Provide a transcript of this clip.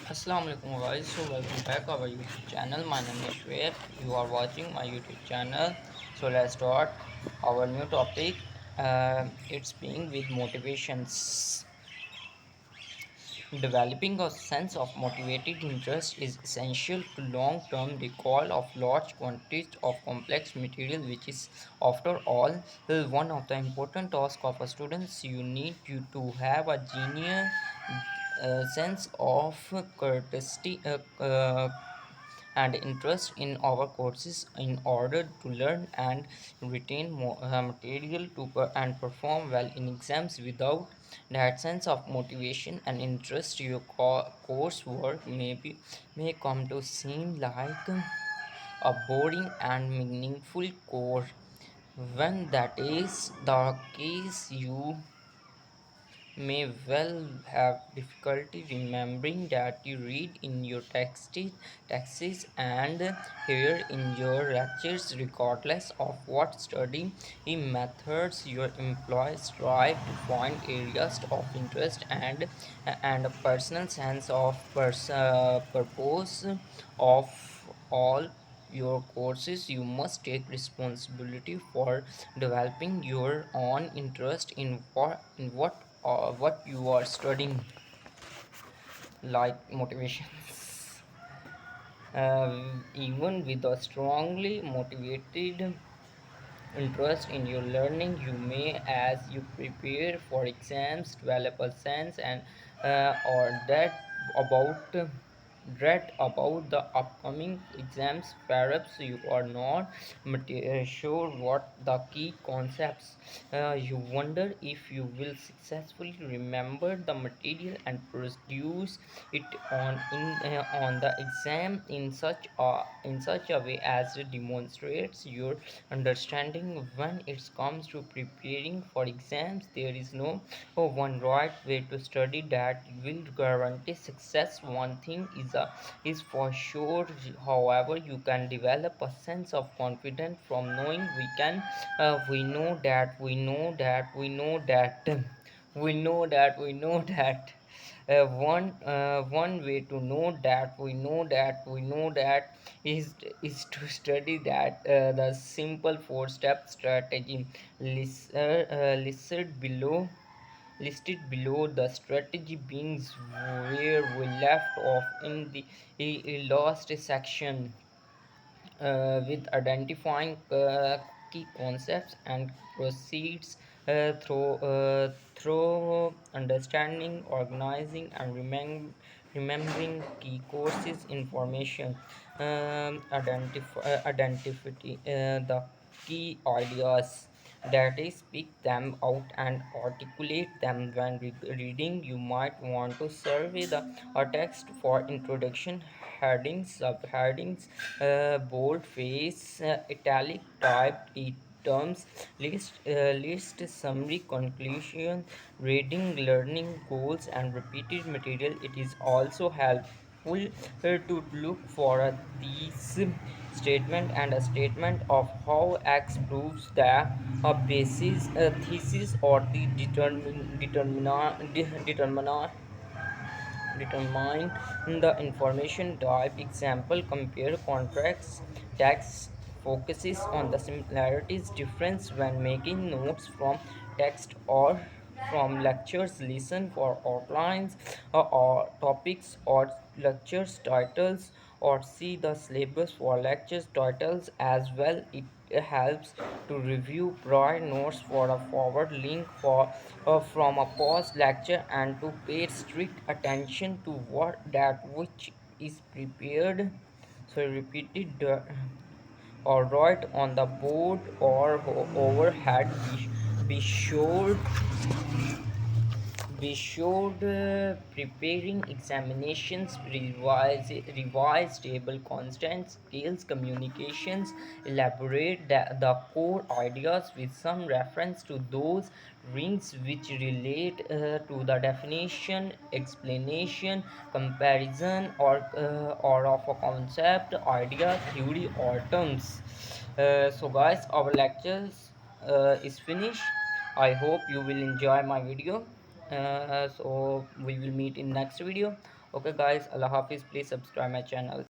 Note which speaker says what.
Speaker 1: Assalamu alaikum guys, so welcome back our YouTube channel. My name is Shweb. You are watching my YouTube channel. So let's start our new topic. It's being with motivations. Developing a sense of motivated interest is essential to long-term recall of large quantities of complex material, which is, after all, one of the important tasks of a student. You need you to have a genuine sense of courtesy and interest in our courses in order to learn and retain material and perform well in exams. Without that sense of motivation and interest, your coursework may come to seem like a boring and meaningful core. When that is the case, you may well have difficulty remembering that you read in your texts and hear in your lectures, regardless of what study methods you employ. Strive to find areas of interest and a personal sense of purpose of all your courses. You must take responsibility for developing your own interest in what you are studying, like motivations. Even with a strongly motivated interest in your learning, you may, as you prepare for exams, develop a sense and or that about dread about the upcoming exams. Perhaps you are not sure what the key concepts. You wonder if you will successfully remember the material and produce it on the exam in such a way as it demonstrates your understanding. When it comes to preparing for exams, there is no one right way to study that will guarantee success. One thing is for sure, however, you can develop a sense of confidence from knowing we know that we know that we know that we know that we know that one way to know that we know that we know that is to study that the simple four-step strategy listed below. The strategy being where we left off in the last section, with identifying key concepts and proceeds through understanding, organizing, and remembering key courses information. Identify the key ideas, that is, pick them out and articulate them. When reading, you might want to survey the text for introduction, headings, subheadings, boldface, italic typed terms, list summary, conclusion, reading, learning goals, and repeated material. It is also helpful to look for these statement and a statement of how X proves the basis, thesis, or the determine the information type. Example: compare contracts. Text focuses on the similarities difference when making notes from text or from lectures. Listen for outlines or topics or lectures titles, or see the syllabus for lectures titles as well. It helps to review prior notes for a forward link from a past lecture, and to pay strict attention to what that which is prepared, so repeated or write on the board or overhead. Be sure preparing examinations, revise table constant skills, communications, elaborate the core ideas with some reference to those rings which relate to the definition, explanation, comparison, or of a concept, idea, theory, or terms. So guys, our lectures is finished. I hope you will enjoy my video. So we will meet in next video. Okay, guys, Allah Hafiz. Please subscribe my channel.